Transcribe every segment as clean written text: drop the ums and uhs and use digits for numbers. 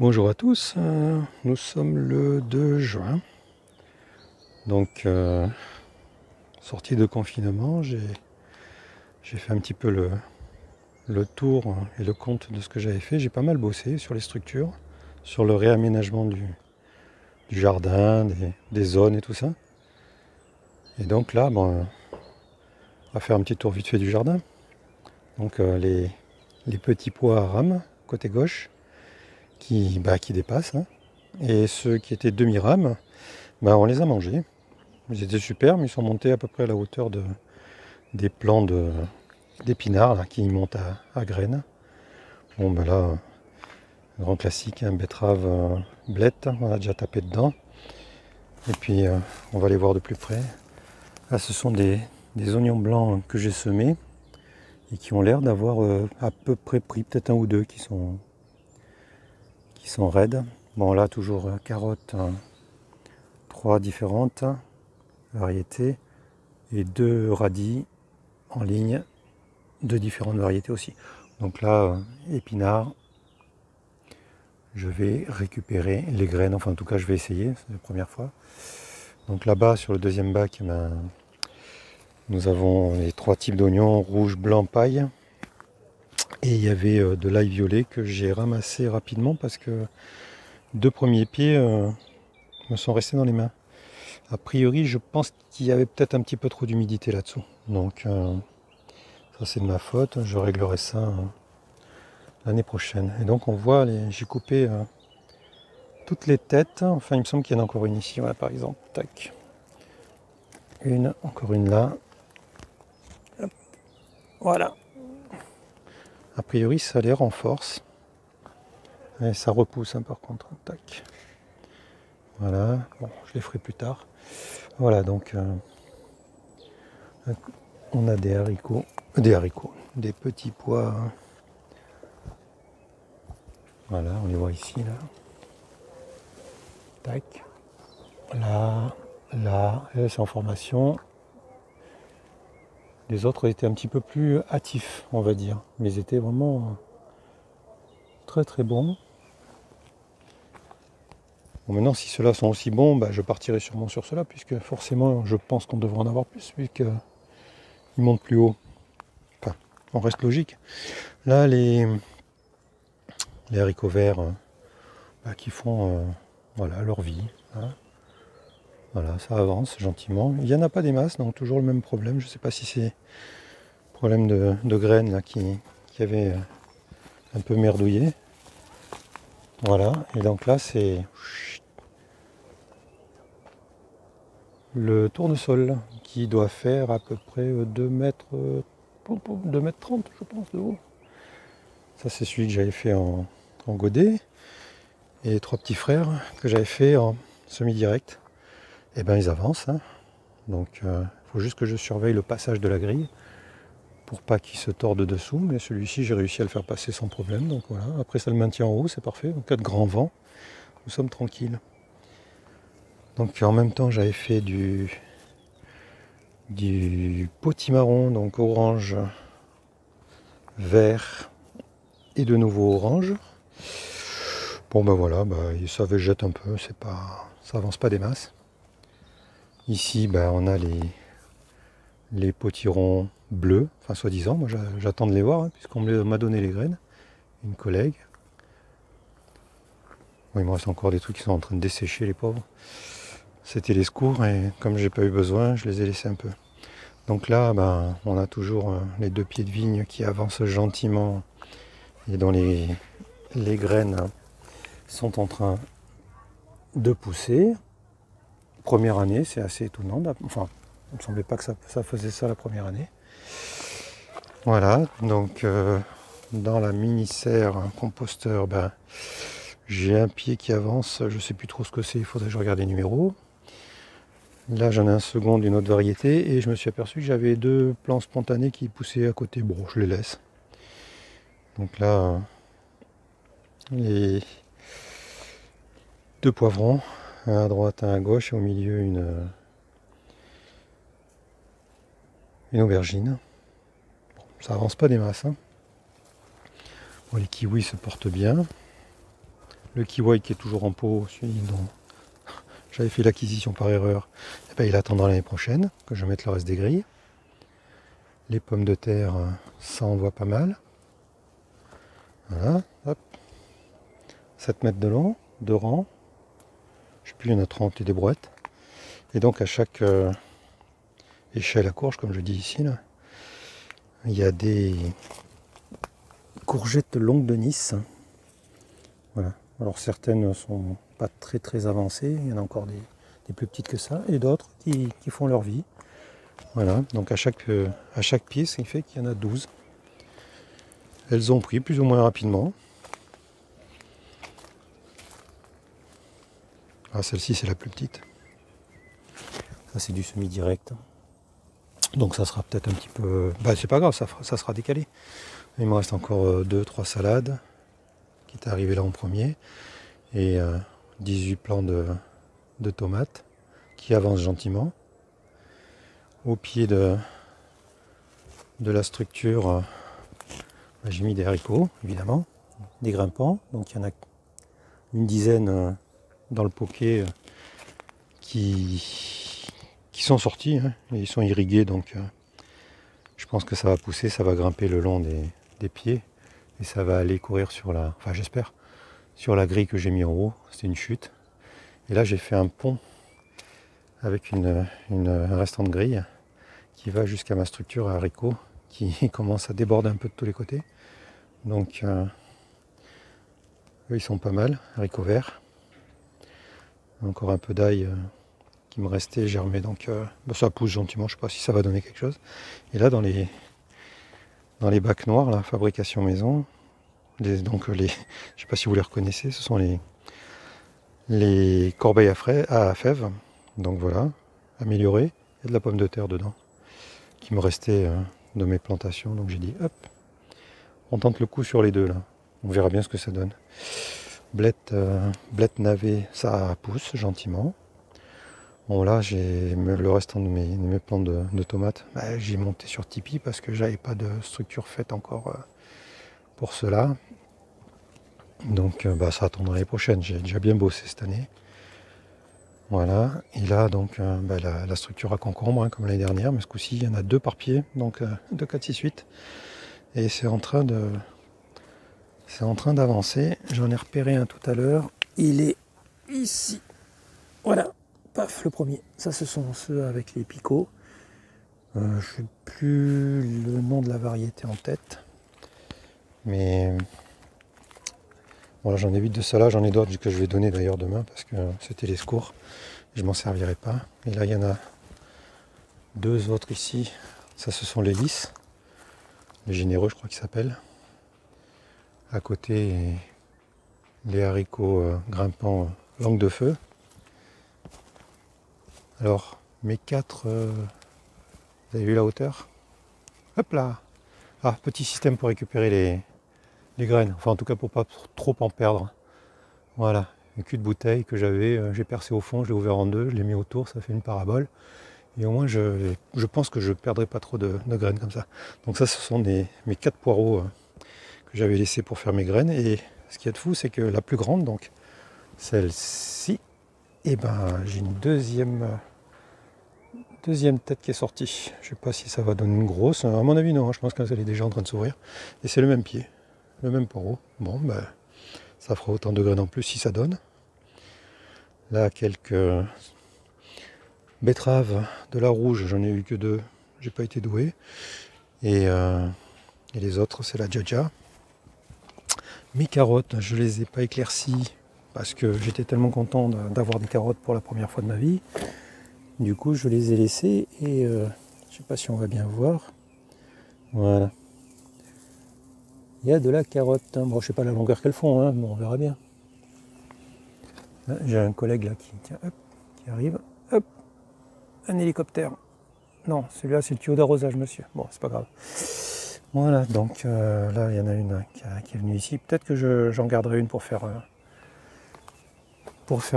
Bonjour à tous, nous sommes le 2 juin, donc sortie de confinement, j'ai fait un petit peu le tour et le compte de ce que j'avais fait. J'ai pas mal bossé sur les structures, sur le réaménagement du jardin, des zones et tout ça. Et donc là, bon, on va faire un petit tour vite fait du jardin. Donc les petits pois à rames, côté gauche, qui dépassent, hein. Et ceux qui étaient demi-rames, on les a mangés. Ils étaient super, mais ils sont montés à peu près à la hauteur des plants d'épinards là, qui montent à graines. Bon ben là, grand classique, hein, betterave blette, on a déjà tapé dedans. Et puis on va les voir de plus près. Là ce sont des oignons blancs que j'ai semés et qui ont l'air d'avoir à peu près pris, peut-être un ou deux qui sont raides. Bon là toujours carottes, trois différentes variétés et deux radis en ligne de différentes variétés aussi. Donc là, épinards, je vais récupérer les graines, enfin en tout cas je vais essayer, c'est la première fois. Donc là-bas sur le deuxième bac, nous avons les trois types d'oignons, rouge, blanc, paille. Et il y avait de l'ail violet que j'ai ramassé rapidement parce que deux premiers pieds me sont restés dans les mains. A priori, je pense qu'il y avait peut-être un petit peu trop d'humidité là-dessous. Donc ça c'est de ma faute, je réglerai ça l'année prochaine. Et donc on voit, j'ai coupé toutes les têtes. Enfin il me semble qu'il y en a encore une ici, voilà, par exemple. Tac. Une, encore une là. Hop. Voilà. A priori ça les renforce. Et ça repousse, hein, par contre. Tac. Voilà. Bon, je les ferai plus tard. Voilà, donc on a des haricots, des petits pois. Hein. Voilà, on les voit ici, là. Tac. Là, là, et là c'est en formation. Les autres étaient un petit peu plus hâtifs, on va dire. Mais ils étaient vraiment très très bons. Bon, maintenant, si ceux-là sont aussi bons, je partirai sûrement sur ceux-là, puisque forcément, je pense qu'on devrait en avoir plus, puisqu'ils montent plus haut. Enfin, on reste logique. Là, les haricots verts qui font voilà, leur vie. Hein. Voilà, ça avance gentiment. Il n'y en a pas des masses, donc toujours le même problème. Je ne sais pas si c'est problème de graines là, qui avait un peu merdouillé. Voilà, et donc là, c'est le tournesol qui doit faire à peu près 2 mètres, 2 mètres 30 je pense de haut. Ça c'est celui que j'avais fait en godet. Et les trois petits frères que j'avais fait en semi-direct. Et ils avancent. Hein. Donc il faut juste que je surveille le passage de la grille pour pas qu'il se torde dessous. Mais celui-ci j'ai réussi à le faire passer sans problème. Donc voilà, après ça le maintient en haut, c'est parfait. En cas de grand vent, nous sommes tranquilles. Donc en même temps j'avais fait du potimarron, donc orange, vert et de nouveau orange. Bon voilà, ça végète un peu, ça avance pas des masses. Ici on a les potirons bleus, enfin soi-disant, moi j'attends de les voir, hein, puisqu'on m'a donné les graines, une collègue. Bon, il me reste encore des trucs qui sont en train de dessécher, les pauvres. C'était les secours et comme j'ai pas eu besoin, je les ai laissés un peu. Donc là, on a toujours les deux pieds de vigne qui avancent gentiment et dont les graines sont en train de pousser. Première année, c'est assez étonnant. Enfin, il ne me semblait pas que ça faisait ça la première année. Voilà, donc dans la mini-serre composteur, j'ai un pied qui avance, je ne sais plus trop ce que c'est, il faudrait que je regarde les numéros. Là j'en ai un second d'une autre variété et je me suis aperçu que j'avais deux plants spontanés qui poussaient à côté. Bon, je les laisse. Donc là, les deux poivrons, un à droite, un à gauche et au milieu une aubergine. Bon, ça avance pas des masses. Hein. Bon, les kiwis se portent bien. Le kiwi qui est toujours en pot, celui dont j'avais fait l'acquisition par erreur, eh ben, il attendra l'année prochaine que je mette le reste des grilles. Les pommes de terre, ça envoie pas mal. Voilà, hop. 7 mètres de long, 2 rangs. Je sais plus, il y en a 30 et des brouettes. Et donc à chaque échelle à courge, comme je dis ici, là, il y a des courgettes longues de Nice. Voilà. Alors certaines sont pas très avancées, il y en a encore des plus petites que ça, et d'autres qui font leur vie. Voilà, donc à chaque pied, ce qui fait qu'il y en a 12. Elles ont pris plus ou moins rapidement. Ah, celle-ci c'est la plus petite. Ça c'est du semi-direct. Donc ça sera peut-être un petit peu... Bah c'est pas grave, ça sera décalé. Il me reste encore 2-3 salades qui est arrivé là en premier. Et 18 plants de tomates qui avancent gentiment. Au pied de la structure, j'ai mis des haricots, évidemment, des grimpants. Donc il y en a une dizaine dans le poquet qui sont sortis. Hein, et ils sont irrigués, donc je pense que ça va pousser, ça va grimper le long des pieds. Et ça va aller courir sur la... Enfin j'espère, sur la grille que j'ai mis en haut. C'était une chute. Et là j'ai fait un pont avec un restant de grille qui va jusqu'à ma structure à haricots qui commence à déborder un peu de tous les côtés. Donc eux ils sont pas mal, haricots verts. Encore un peu d'ail qui me restait germé, donc ça pousse gentiment, je sais pas si ça va donner quelque chose. Et là dans les bacs noirs, la fabrication maison, je sais pas si vous les reconnaissez, ce sont les corbeilles à fèves. Donc voilà, amélioré. Il y a de la pomme de terre dedans qui me restait de mes plantations, donc j'ai dit hop, on tente le coup sur les deux là, on verra bien ce que ça donne. Blette navet, ça pousse gentiment. Bon là j'ai le restant de mes plants de tomates, j'ai monté sur Tipeee parce que j'avais pas de structure faite encore pour cela. Donc ça attendra l'année prochaine, j'ai déjà bien bossé cette année. Voilà, et là donc la structure à concombre, hein, comme l'année dernière, mais ce coup-ci il y en a 2 par pied, donc 2, 4, 6, 8. Et c'est en train d'avancer. J'en ai repéré un tout à l'heure. Il est ici. Voilà, paf, le premier. Ça ce sont ceux avec les picots. Je ne sais plus le nom de la variété en tête. Mais voilà, j'en ai 8 de ça là, j'en ai d'autres que je vais donner d'ailleurs demain parce que c'était les secours. Je m'en servirai pas. Et là il y en a 2 autres ici. Ça ce sont les lys. Les généreux je crois qu'ils s'appellent. À côté les haricots grimpants langue de feu. Alors mes 4, vous avez vu la hauteur? Hop là. Ah, petit système pour récupérer les graines, enfin en tout cas pour pas trop en perdre. Voilà, une cul de bouteille que j'avais, j'ai percé au fond, je l'ai ouvert en 2, je l'ai mis autour, ça fait une parabole. Et au moins je pense que je ne perdrai pas trop de graines comme ça. Donc ça ce sont mes 4 poireaux que j'avais laissés pour faire mes graines. Et ce qui est de fou c'est que la plus grande, donc celle-ci, et j'ai une deuxième tête qui est sortie. Je sais pas si ça va donner une grosse, à mon avis non, je pense qu'elle est déjà en train de s'ouvrir. Et c'est le même pied, le même poireau. Bon ça fera autant de graines en plus si ça donne. Là quelques betteraves de la rouge, j'en ai eu que 2, j'ai pas été doué. Et les autres c'est la Jaja. Mes carottes, je les ai pas éclaircies parce que j'étais tellement content d'avoir des carottes pour la première fois de ma vie. Du coup je les ai laissées et je sais pas si on va bien voir. Voilà. Il y a de la carotte. Hein. Bon, je sais pas la longueur qu'elles font, hein, mais on verra bien. J'ai un collègue là qui arrive. Hop, un hélicoptère. Non, celui-là c'est le tuyau d'arrosage, monsieur. Bon, c'est pas grave. Voilà, donc là il y en a une qui est venue ici. Peut-être que j'en garderai une pour faire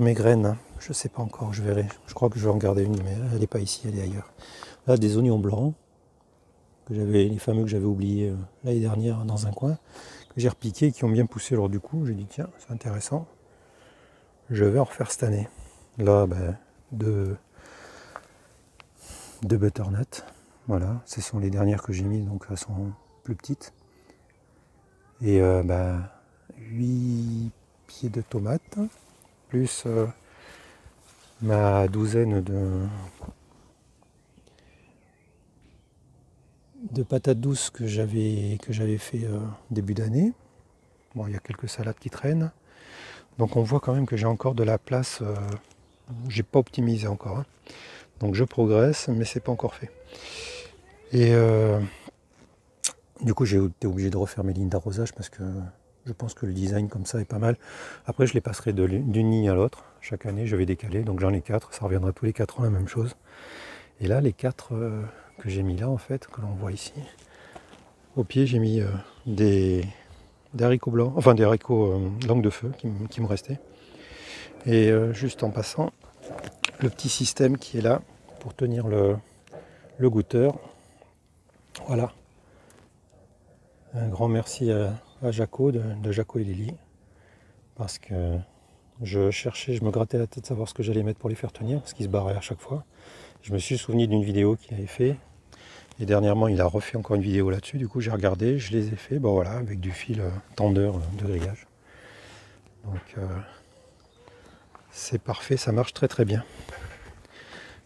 mes graines. Je sais pas encore, je verrai. Je crois que je vais en garder une, mais elle n'est pas ici, elle est ailleurs. Là, des oignons blancs. Les fameux que j'avais oubliés l'année dernière dans un coin, que j'ai repiqué, qui ont bien poussé. Alors du coup, j'ai dit tiens, c'est intéressant. je vais en refaire cette année. Là, ben, deux butternuts. Voilà, ce sont les dernières que j'ai mises, donc elles sont plus petites. Et 8 pieds de tomates, plus ma douzaine de patates douces que j'avais fait début d'année. Bon, il y a quelques salades qui traînent. Donc on voit quand même que j'ai encore de la place. J'ai pas optimisé encore. Hein. Donc je progresse, mais c'est pas encore fait. Et du coup j'ai été obligé de refaire mes lignes d'arrosage parce que je pense que le design comme ça est pas mal. Après je les passerai d'une ligne à l'autre. Chaque année je vais décaler. Donc j'en ai 4. Ça reviendra tous les 4 ans la même chose. Et là les 4 que j'ai mis là en fait, que l'on voit ici. Au pied j'ai mis des haricots blancs, enfin des haricots langue de feu qui me restaient. Et juste en passant, le petit système qui est là pour tenir le goûteur. Voilà. Un grand merci à Jaco, de Jaco et Lily. Parce que je me grattais la tête de savoir ce que j'allais mettre pour les faire tenir, parce qu'ils se barraient à chaque fois. Je me suis souvenu d'une vidéo qu'il avait fait. Et dernièrement, il a refait encore une vidéo là-dessus. Du coup, j'ai regardé, je les ai fait, bon voilà, avec du fil tendeur de grillage. Donc, c'est parfait, ça marche très très bien.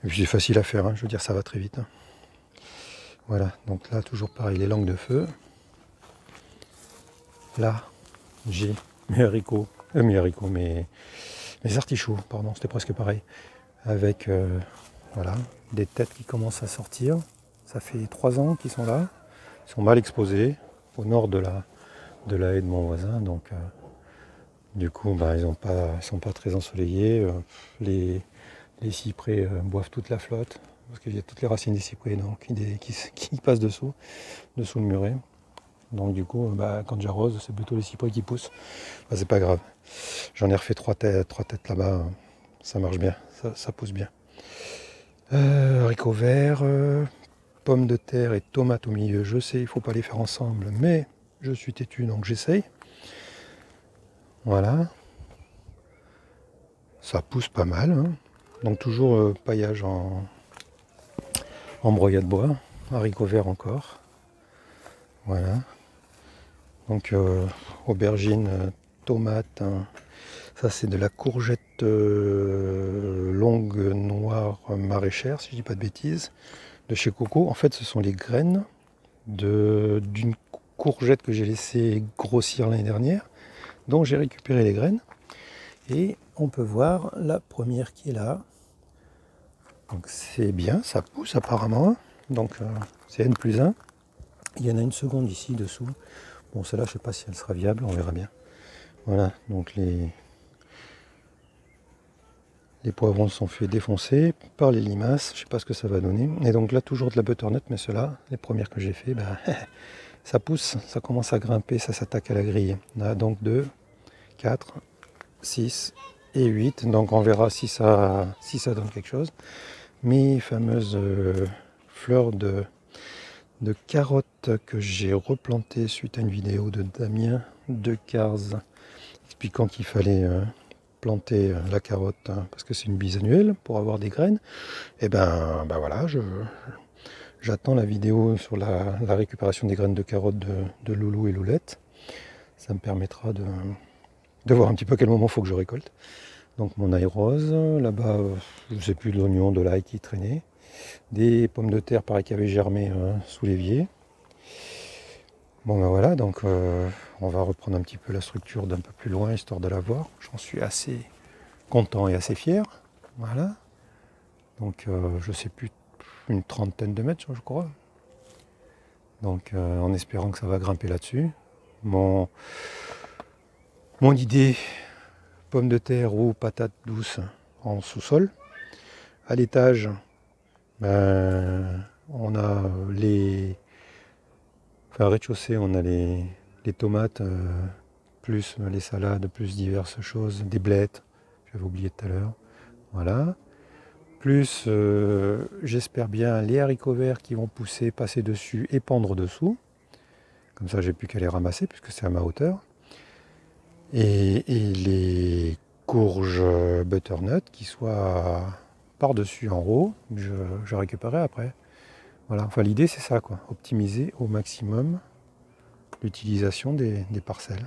Et puis c'est facile à faire, hein, je veux dire, ça va très vite. Hein. Voilà, donc là, toujours pareil, les langues de feu. Là, j'ai mes artichauts, pardon, c'était presque pareil. Avec, voilà, des têtes qui commencent à sortir. Ça fait 3 ans qu'ils sont là. Ils sont mal exposés au nord de la haie de mon voisin. Donc, du coup, ils sont pas très ensoleillés. Les cyprès boivent toute la flotte. Parce qu'il y a toutes les racines des cyprès donc, qui passent dessous le muret. Donc du coup, quand j'arrose, c'est plutôt les cyprès qui poussent. C'est pas grave. J'en ai refait 3 têtes là-bas. Ça marche bien, ça pousse bien. Haricots verts, pommes de terre et tomates au milieu. Je sais, il ne faut pas les faire ensemble, mais je suis têtu, donc j'essaye. Voilà. Ça pousse pas mal. Hein. Donc toujours paillage en broyat de bois. Haricots verts encore. Voilà. Donc aubergine, tomate, hein. Ça c'est de la courgette longue noire maraîchère, si je dis pas de bêtises, de chez Coco. En fait ce sont les graines d'une courgette que j'ai laissé grossir l'année dernière, donc j'ai récupéré les graines. Et on peut voir la première qui est là. Donc c'est bien, ça pousse apparemment. Donc c'est N+1. Il y en a une seconde ici dessous. Bon, celle-là, je ne sais pas si elle sera viable, on verra bien. Voilà, donc les poivrons sont fait défoncer par les limaces. Je ne sais pas ce que ça va donner. Et donc là, toujours de la butternut, mais ceux-là, les premières que j'ai fait, ça pousse, ça commence à grimper, ça s'attaque à la grille. On a donc 2, 4, 6 et 8. Donc on verra si ça donne quelque chose. Mes fameuses fleurs de carottes que j'ai replantées suite à une vidéo de Damien de Cars expliquant qu'il fallait planter la carotte parce que c'est une bisannuelle pour avoir des graines. Et voilà, j'attends la vidéo sur la récupération des graines de carottes de Loulou et Loulette. Ça me permettra de voir un petit peu à quel moment il faut que je récolte. Donc mon ail rose, là-bas, je ne sais plus, de l'oignon, de l'ail qui traînait. Des pommes de terre, pareil, qui avaient germé sous l'évier. Bon voilà, donc on va reprendre un petit peu la structure d'un peu plus loin, histoire de la voir. J'en suis assez content et assez fier. Voilà. Donc je sais plus, une trentaine de mètres, je crois. Donc en espérant que ça va grimper là-dessus. Mon idée, pommes de terre ou patates douces en sous-sol. À l'étage, on a rez-de-chaussée, on a les tomates, plus les salades, plus diverses choses, des blettes, j'avais oublié tout à l'heure. Voilà. Plus, j'espère bien, les haricots verts qui vont pousser, passer dessus et pendre dessous. Comme ça, j'ai plus qu'à les ramasser puisque c'est à ma hauteur. Et les courge butternut qui soit par-dessus en haut. Je récupérerai après. Voilà, enfin l'idée c'est ça quoi, optimiser au maximum l'utilisation des parcelles.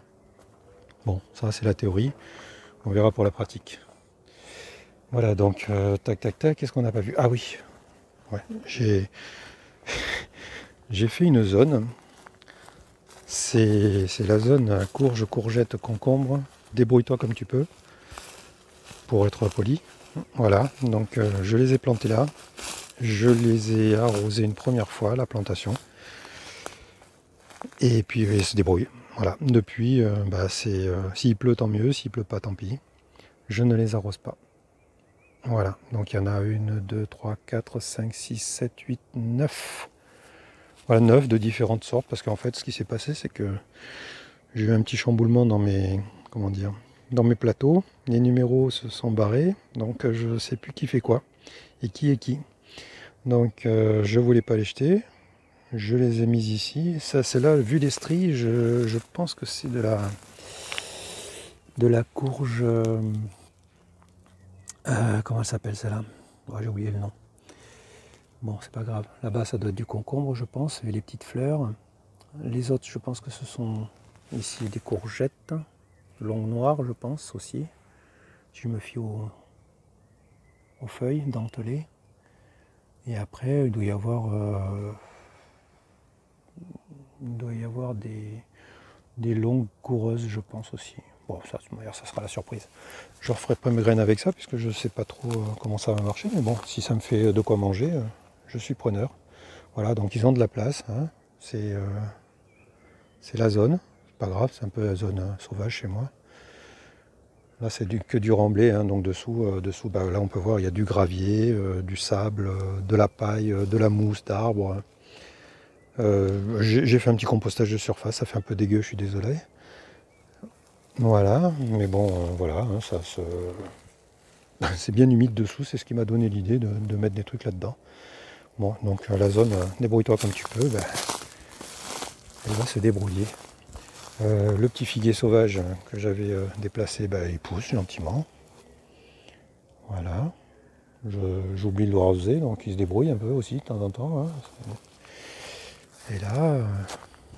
Bon, ça c'est la théorie, on verra pour la pratique. Voilà, donc tac tac tac, qu'est-ce qu'on n'a pas vu? Ah oui, ouais, j'ai fait une zone, c'est la zone courge, courgette, concombre, débrouille-toi comme tu peux, pour être poli. Voilà, donc je les ai plantés là, je les ai arrosés une première fois, la plantation, et puis ils se débrouillent. Voilà, depuis, s'il pleut tant mieux, s'il pleut pas tant pis, je ne les arrose pas. Voilà, donc il y en a 1, 2, 3, 4, 5, 6, 7, 8, 9. Voilà, 9 de différentes sortes, parce qu'en fait ce qui s'est passé c'est que j'ai eu un petit chamboulement dans mes, dans mes plateaux. Les numéros se sont barrés, donc je ne sais plus qui fait quoi, et qui est qui. Donc je ne voulais pas les jeter, je les ai mis ici. Ça c'est là, vu les stries, je pense que c'est de la courge... comment elle s'appelle celle-là? J'ai oublié le nom. Bon, c'est pas grave. Là-bas, ça doit être du concombre, je pense, vu les petites fleurs. Les autres, je pense que ce sont ici des courgettes, longues noires, je pense aussi. Je me fie aux feuilles dentelées. Et après, il doit y avoir des longues coureuses, je pense aussi. Bon, ça sera la surprise. Je ne referai pas mes graines avec ça, puisque je ne sais pas trop comment ça va marcher. Mais bon, si ça me fait de quoi manger, je suis preneur. Voilà, donc ils ont de la place. Hein. C'est la zone. C'est pas grave, c'est un peu la zone sauvage chez moi. Là, c'est que du remblai. Hein, donc dessous, là, on peut voir, il y a du gravier, du sable, de la paille, de la mousse d'arbre. J'ai fait un petit compostage de surface. Ça fait un peu dégueu, je suis désolé. Voilà, mais bon, voilà, hein, c'est bien humide dessous, c'est ce qui m'a donné l'idée de mettre des trucs là-dedans. Bon, donc la zone, débrouille-toi comme tu peux, elle va se débrouiller. Le petit figuier sauvage que j'avais déplacé, il pousse gentiment. Voilà. J'oublie de le raser, donc il se débrouille un peu aussi de temps en temps. Hein. Et là,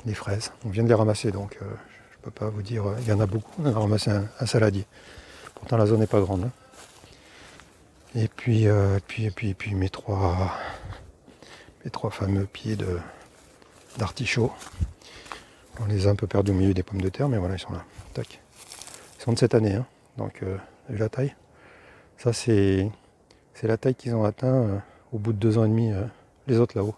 les fraises, on vient de les ramasser, donc je peux pas vous dire, il y en a beaucoup, on a ramassé un saladier. Pourtant la zone n'est pas grande. Hein. Et puis, mes trois fameux pieds d'artichaut. On les a un peu perdus au milieu des pommes de terre, mais voilà, ils sont là. Tac. Ils sont de cette année, hein. Donc, vu la taille. Ça, c'est la taille qu'ils ont atteint au bout de 2 ans et demi, les autres là-haut.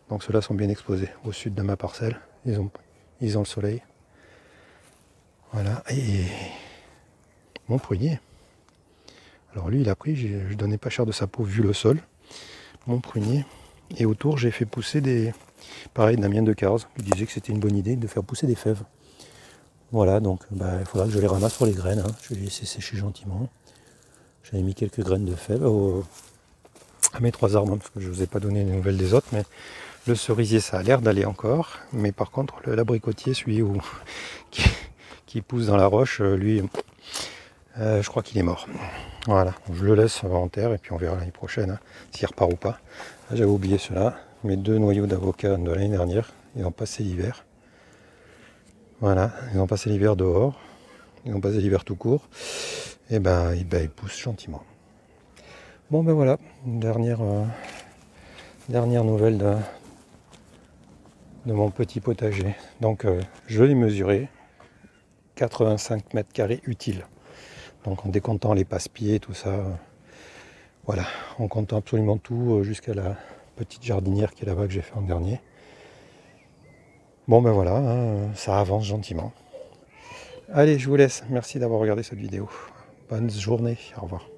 Donc, ceux-là sont bien exposés au sud de ma parcelle. Ils ont le soleil. Voilà. Et mon prunier. Alors, lui, il a pris, je donnais pas cher de sa peau vu le sol. Mon prunier. Et autour, j'ai fait pousser pareil, Damien de Cars, qui disait que c'était une bonne idée de faire pousser des fèves. Voilà, donc il faudra que je les ramasse pour les graines. Hein. Je vais les laisser sécher gentiment. J'avais mis quelques graines de fèves à mes 3 arbres, hein, parce que je ne vous ai pas donné les nouvelles des autres, mais le cerisier, ça a l'air d'aller encore. Mais par contre, l'abricotier, celui qui pousse dans la roche, lui, je crois qu'il est mort. Voilà, je le laisse en terre et puis on verra l'année prochaine hein, s'il repart ou pas. J'avais oublié cela, mes 2 noyaux d'avocat de l'année dernière, ils ont passé l'hiver. Voilà, ils ont passé l'hiver dehors, ils ont passé l'hiver tout court, et ils poussent gentiment. Bon voilà, dernière nouvelle de mon petit potager. Donc je l'ai mesuré, 85 mètres carrés utiles. Donc en décomptant les passe-pieds, tout ça, voilà, en comptant absolument tout jusqu'à la petite jardinière qui est là-bas que j'ai fait en dernier. Bon voilà, hein, ça avance gentiment. Allez, je vous laisse. Merci d'avoir regardé cette vidéo. Bonne journée, au revoir.